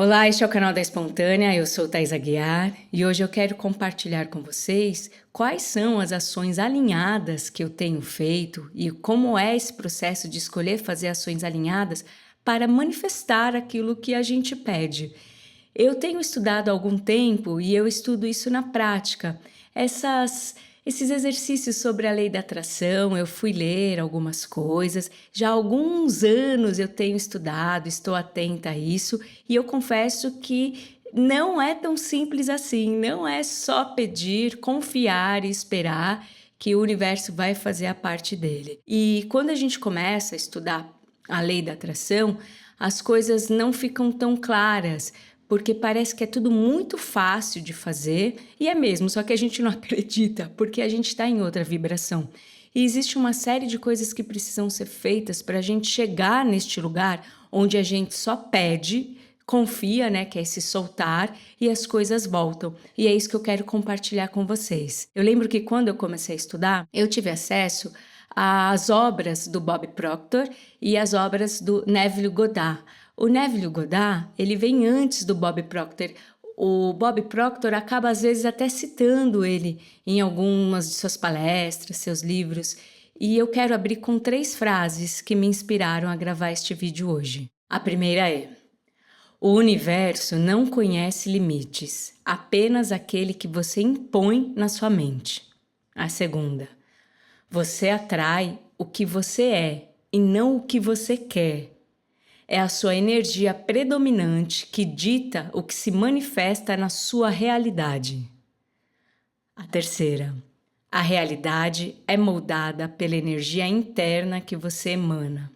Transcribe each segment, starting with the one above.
Olá, este é o canal da Espontânea, eu sou Thais Aguiar e hoje eu quero compartilhar com vocês quais são as ações alinhadas que eu tenho feito e como é esse processo de escolher fazer ações alinhadas para manifestar aquilo que a gente pede. Eu tenho estudado há algum tempo e eu estudo isso na prática. Esses exercícios sobre a lei da atração, eu fui ler algumas coisas. Já há alguns anos eu tenho estudado, estou atenta a isso e eu confesso que não é tão simples assim. Não é só pedir, confiar e esperar que o universo vai fazer a parte dele. E quando a gente começa a estudar a lei da atração, as coisas não ficam tão claras, porque parece que é tudo muito fácil de fazer, e é mesmo, só que a gente não acredita, porque a gente está em outra vibração. E existe uma série de coisas que precisam ser feitas para a gente chegar neste lugar onde a gente só pede, confia, né, que é se soltar e as coisas voltam. E é isso que eu quero compartilhar com vocês. Eu lembro que quando eu comecei a estudar, eu tive acesso às obras do Bob Proctor e às obras do Neville Goddard. O Neville Goddard, ele vem antes do Bob Proctor. O Bob Proctor acaba às vezes até citando ele em algumas de suas palestras, seus livros. E eu quero abrir com 3 frases que me inspiraram a gravar este vídeo hoje. A primeira é: o universo não conhece limites, apenas aquele que você impõe na sua mente. A segunda: você atrai o que você é e não o que você quer. É a sua energia predominante que dita o que se manifesta na sua realidade. A terceira: a realidade é moldada pela energia interna que você emana.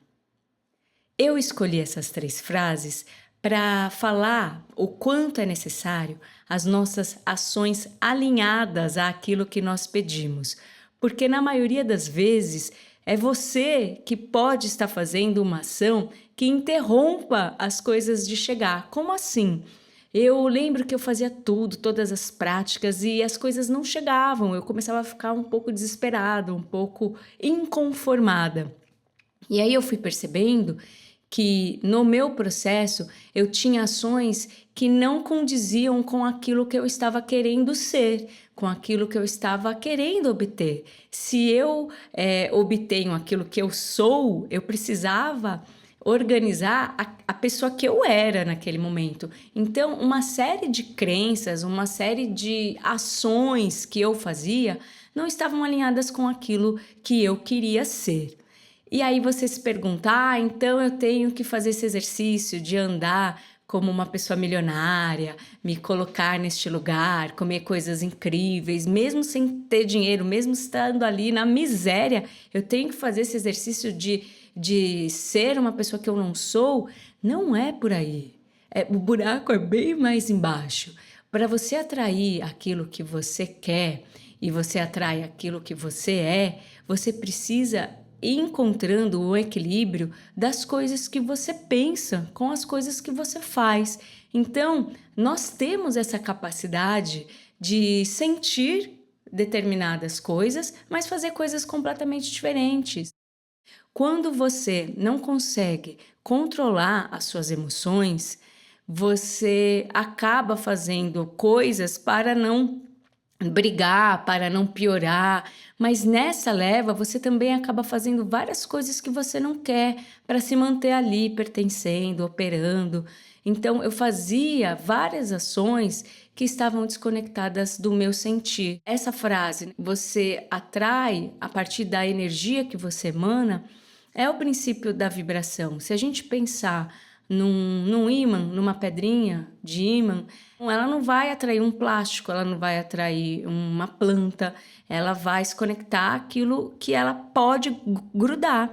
Eu escolhi essas 3 frases para falar o quanto é necessário as nossas ações alinhadas àquilo que nós pedimos, porque na maioria das vezes é você que pode estar fazendo uma ação que interrompa as coisas de chegar. Como assim? Eu lembro que eu fazia tudo, todas as práticas e as coisas não chegavam. Eu começava a ficar um pouco desesperada, um pouco inconformada. E aí eu fui percebendo que no meu processo eu tinha ações que não condiziam com aquilo que eu estava querendo ser, com aquilo que eu estava querendo obter. Se eu obtenho aquilo que eu sou, eu precisava organizar a pessoa que eu era naquele momento. Então, uma série de crenças, uma série de ações que eu fazia não estavam alinhadas com aquilo que eu queria ser. E aí você se pergunta, então eu tenho que fazer esse exercício de andar como uma pessoa milionária, me colocar neste lugar, comer coisas incríveis, mesmo sem ter dinheiro, mesmo estando ali na miséria, eu tenho que fazer esse exercício de ser uma pessoa que eu não sou? Não é por aí. O buraco é bem mais embaixo. Para você atrair aquilo que você quer e você atrai aquilo que você precisa ir encontrando o equilíbrio das coisas que você pensa com as coisas que você faz. Então, nós temos essa capacidade de sentir determinadas coisas, mas fazer coisas completamente diferentes. Quando você não consegue controlar as suas emoções, você acaba fazendo coisas para não brigar, para não piorar, mas nessa leva você também acaba fazendo várias coisas que você não quer para se manter ali pertencendo, operando. Então eu fazia várias ações que estavam desconectadas do meu sentir. Essa frase, você atrai a partir da energia que você emana, é o princípio da vibração. Se a gente pensar num ímã, numa pedrinha de ímã, ela não vai atrair um plástico, ela não vai atrair uma planta, ela vai se conectar àquilo que ela pode grudar.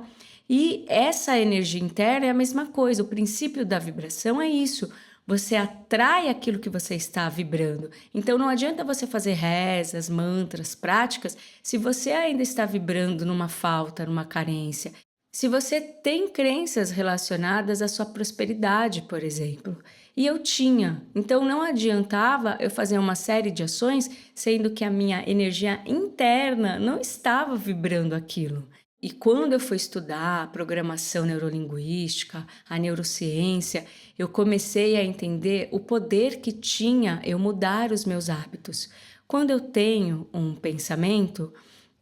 E essa energia interna é a mesma coisa, o princípio da vibração é isso. Você atrai aquilo que você está vibrando. Então não adianta você fazer rezas, mantras, práticas, se você ainda está vibrando numa falta, numa carência. Se você tem crenças relacionadas à sua prosperidade, por exemplo, e eu tinha, então não adiantava eu fazer uma série de ações, sendo que a minha energia interna não estava vibrando aquilo. E quando eu fui estudar a programação neurolinguística, a neurociência, eu comecei a entender o poder que tinha eu mudar os meus hábitos. Quando eu tenho um pensamento,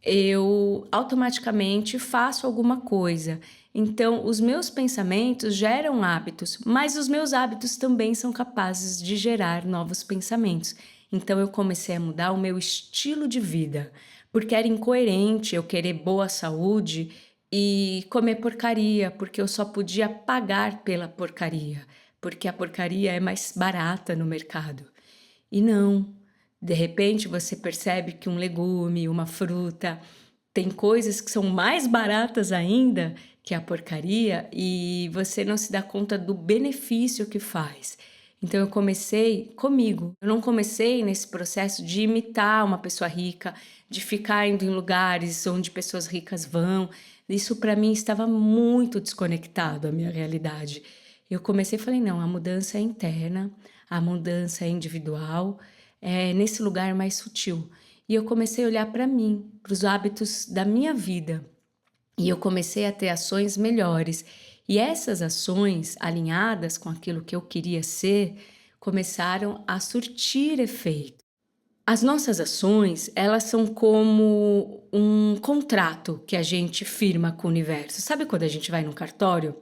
eu automaticamente faço alguma coisa. Então, os meus pensamentos geram hábitos, mas os meus hábitos também são capazes de gerar novos pensamentos. Então, eu comecei a mudar o meu estilo de vida, porque era incoerente eu querer boa saúde e comer porcaria, porque eu só podia pagar pela porcaria, porque a porcaria é mais barata no mercado. E não. De repente você percebe que um legume, uma fruta, tem coisas que são mais baratas ainda que a porcaria e você não se dá conta do benefício que faz. Então eu comecei comigo. Eu não comecei nesse processo de imitar uma pessoa rica, de ficar indo em lugares onde pessoas ricas vão. Isso para mim estava muito desconectado à minha realidade. Eu comecei e falei, não, a mudança é interna, a mudança é individual, é nesse lugar mais sutil. E eu comecei a olhar para mim, para os hábitos da minha vida. E eu comecei a ter ações melhores. E essas ações, alinhadas com aquilo que eu queria ser, começaram a surtir efeito. As nossas ações, elas são como um contrato que a gente firma com o universo. Sabe quando a gente vai num cartório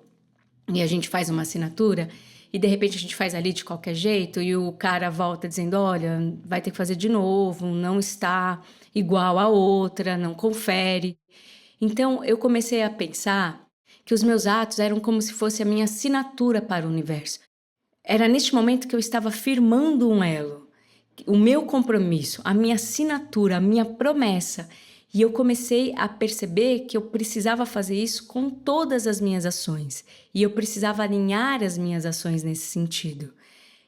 e a gente faz uma assinatura e de repente a gente faz ali de qualquer jeito e o cara volta dizendo, olha, vai ter que fazer de novo, não está igual a outra, não confere. Então eu comecei a pensar que os meus atos eram como se fosse a minha assinatura para o universo. Era neste momento que eu estava firmando um elo, o meu compromisso, a minha assinatura, a minha promessa. E eu comecei a perceber que eu precisava fazer isso com todas as minhas ações. E eu precisava alinhar as minhas ações nesse sentido.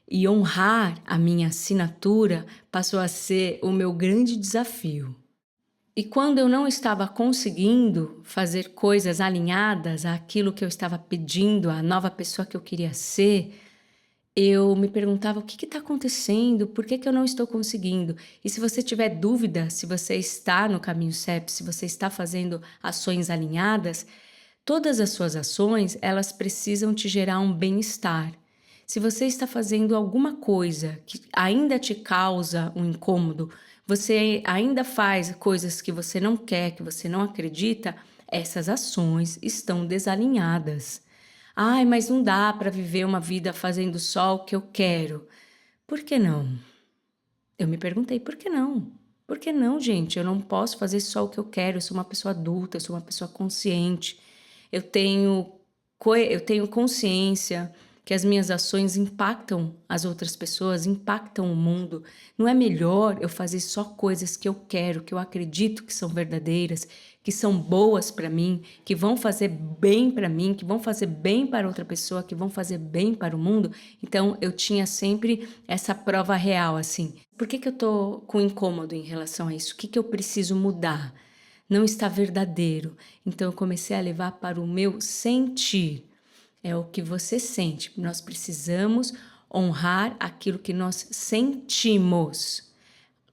E honrar a minha assinatura passou a ser o meu grande desafio. E quando eu não estava conseguindo fazer coisas alinhadas àquilo que eu estava pedindo, à nova pessoa que eu queria ser, eu me perguntava o que está acontecendo, por que eu não estou conseguindo? E se você tiver dúvida se você está no caminho certo, se você está fazendo ações alinhadas, todas as suas ações, elas precisam te gerar um bem-estar. Se você está fazendo alguma coisa que ainda te causa um incômodo, você ainda faz coisas que você não quer, que você não acredita, essas ações estão desalinhadas. Ai, mas não dá para viver uma vida fazendo só o que eu quero. Por que não? Eu me perguntei, por que não? Por que não, gente? Eu não posso fazer só o que eu quero. Eu sou uma pessoa adulta, eu sou uma pessoa consciente. Eu tenho, eu tenho consciência que as minhas ações impactam as outras pessoas, impactam o mundo. Não é melhor eu fazer só coisas que eu quero, que eu acredito que são verdadeiras, que são boas para mim, que vão fazer bem para mim, que vão fazer bem para outra pessoa, que vão fazer bem para o mundo? Então eu tinha sempre essa prova real, assim. Por que eu tô com incômodo em relação a isso? O que eu preciso mudar? Não está verdadeiro. Então eu comecei a levar para o meu sentir. É o que você sente. Nós precisamos honrar aquilo que nós sentimos.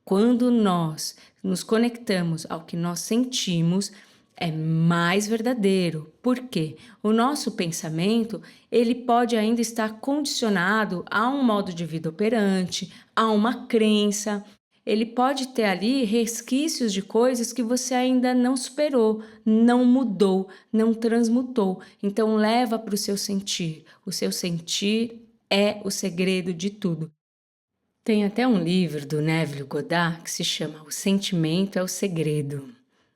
Quando nós nos conectamos ao que nós sentimos, é mais verdadeiro. Por quê? O nosso pensamento, ele pode ainda estar condicionado a um modo de vida operante, a uma crença. Ele pode ter ali resquícios de coisas que você ainda não superou, não mudou, não transmutou. Então leva para o seu sentir. O seu sentir é o segredo de tudo. Tem até um livro do Neville Goddard que se chama O Sentimento é o Segredo.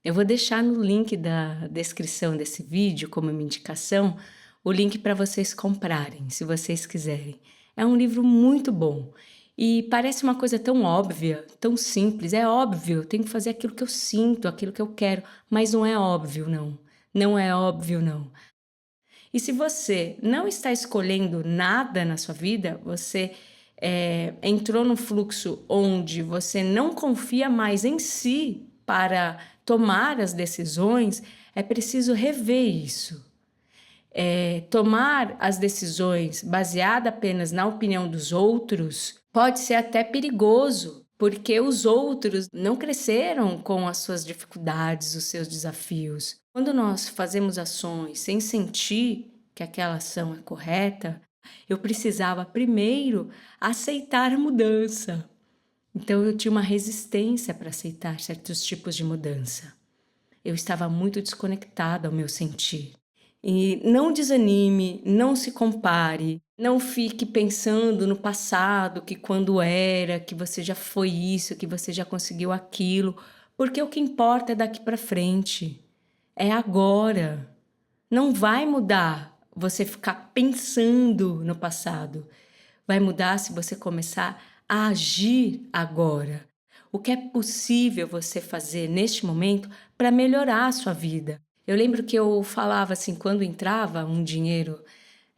Eu vou deixar no link da descrição desse vídeo, como uma indicação, o link para vocês comprarem, se vocês quiserem. É um livro muito bom e parece uma coisa tão óbvia, tão simples. É óbvio, eu tenho que fazer aquilo que eu sinto, aquilo que eu quero, mas não é óbvio, não. Não é óbvio, não. E se você não está escolhendo nada na sua vida, você entrou num fluxo onde você não confia mais em si para tomar as decisões, é preciso rever isso. Tomar as decisões baseada apenas na opinião dos outros pode ser até perigoso, porque os outros não cresceram com as suas dificuldades, os seus desafios. Quando nós fazemos ações sem sentir que aquela ação é correta, eu precisava primeiro aceitar a mudança. Então eu tinha uma resistência para aceitar certos tipos de mudança. Eu estava muito desconectada ao meu sentir. E não desanime, não se compare, não fique pensando no passado, que quando era, que você já foi isso, que você já conseguiu aquilo, porque o que importa é daqui para frente, é agora. Não vai mudar você ficar pensando no passado. Vai mudar se você começar a agir agora. O que é possível você fazer neste momento para melhorar a sua vida? Eu lembro que eu falava assim, quando entrava um dinheiro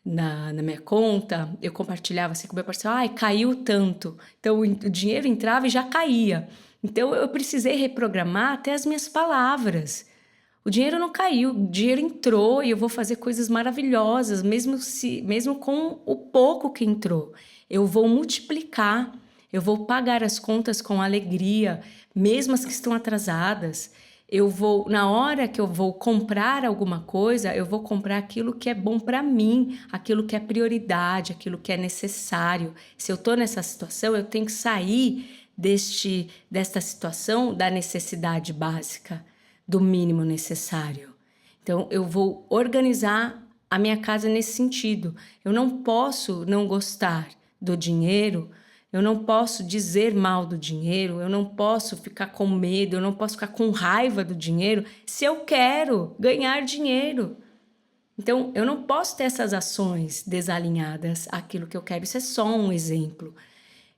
na minha conta, eu compartilhava assim com o meu parceiro, ai, caiu tanto. Então o dinheiro entrava e já caía. Então eu precisei reprogramar até as minhas palavras. O dinheiro não caiu, o dinheiro entrou e eu vou fazer coisas maravilhosas, mesmo com o pouco que entrou. Eu vou multiplicar, eu vou pagar as contas com alegria, mesmo as que estão atrasadas. Eu vou, na hora que eu vou comprar alguma coisa, eu vou comprar aquilo que é bom para mim, aquilo que é prioridade, aquilo que é necessário. Se eu estou nessa situação, eu tenho que sair desta situação da necessidade básica, do mínimo necessário. Então, eu vou organizar a minha casa nesse sentido. Eu não posso não gostar do dinheiro, eu não posso dizer mal do dinheiro, eu não posso ficar com medo, eu não posso ficar com raiva do dinheiro se eu quero ganhar dinheiro. Então, eu não posso ter essas ações desalinhadas àquilo que eu quero. Isso é só um exemplo.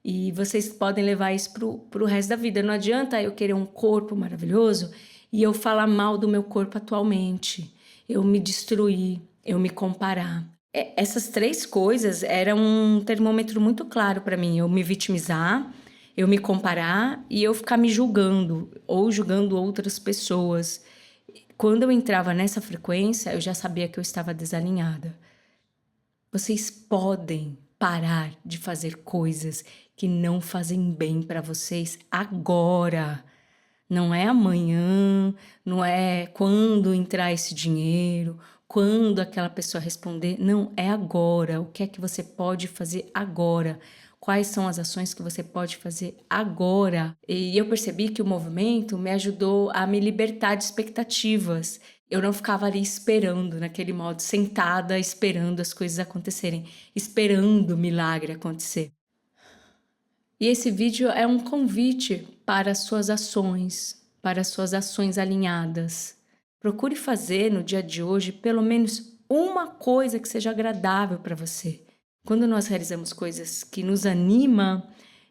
E vocês podem levar isso para o resto da vida. Não adianta eu querer um corpo maravilhoso e eu falar mal do meu corpo atualmente. Eu me destruir, eu me comparar. Essas três coisas eram um termômetro muito claro para mim. Eu me vitimizar, eu me comparar e eu ficar me julgando ou julgando outras pessoas. Quando eu entrava nessa frequência, eu já sabia que eu estava desalinhada. Vocês podem parar de fazer coisas que não fazem bem para vocês agora. Não é amanhã, não é quando entrar esse dinheiro, quando aquela pessoa responder. Não, é agora. O que é que você pode fazer agora? Quais são as ações que você pode fazer agora? E eu percebi que o movimento me ajudou a me libertar de expectativas. Eu não ficava ali esperando, naquele modo, sentada, esperando as coisas acontecerem, esperando o milagre acontecer. E esse vídeo é um convite para as suas ações alinhadas. Procure fazer no dia de hoje pelo menos uma coisa que seja agradável para você. Quando nós realizamos coisas que nos animam,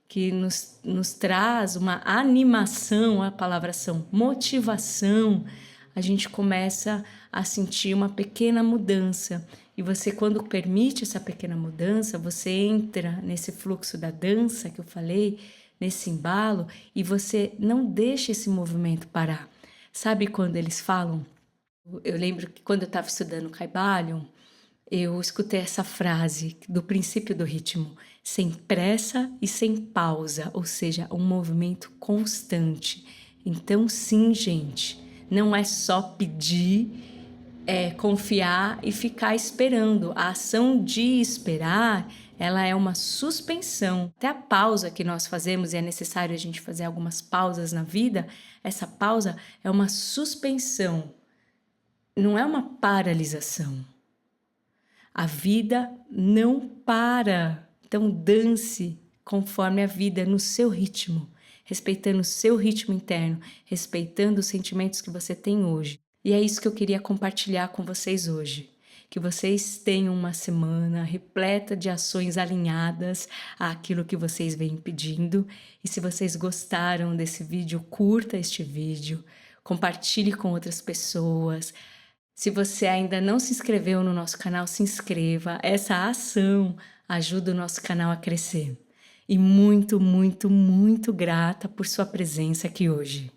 que nos traz uma animação, a palavra são motivação, a gente começa a sentir uma pequena mudança. E você, quando permite essa pequena mudança, você entra nesse fluxo da dança que eu falei, nesse embalo, e você não deixa esse movimento parar. Sabe quando eles falam? Eu lembro que quando eu estava estudando Kybalion, eu escutei essa frase do princípio do ritmo, sem pressa e sem pausa, ou seja, um movimento constante. Então, sim, gente, não é só pedir, é confiar e ficar esperando. A ação de esperar, ela é uma suspensão. Até a pausa que nós fazemos, e é necessário a gente fazer algumas pausas na vida, essa pausa é uma suspensão, não é uma paralisação. A vida não para. Então dance conforme a vida, no seu ritmo, respeitando o seu ritmo interno, respeitando os sentimentos que você tem hoje. E é isso que eu queria compartilhar com vocês hoje. Que vocês tenham uma semana repleta de ações alinhadas àquilo que vocês vêm pedindo. E se vocês gostaram desse vídeo, curta este vídeo, compartilhe com outras pessoas. Se você ainda não se inscreveu no nosso canal, se inscreva. Essa ação ajuda o nosso canal a crescer. E muito, muito, muito grata por sua presença aqui hoje.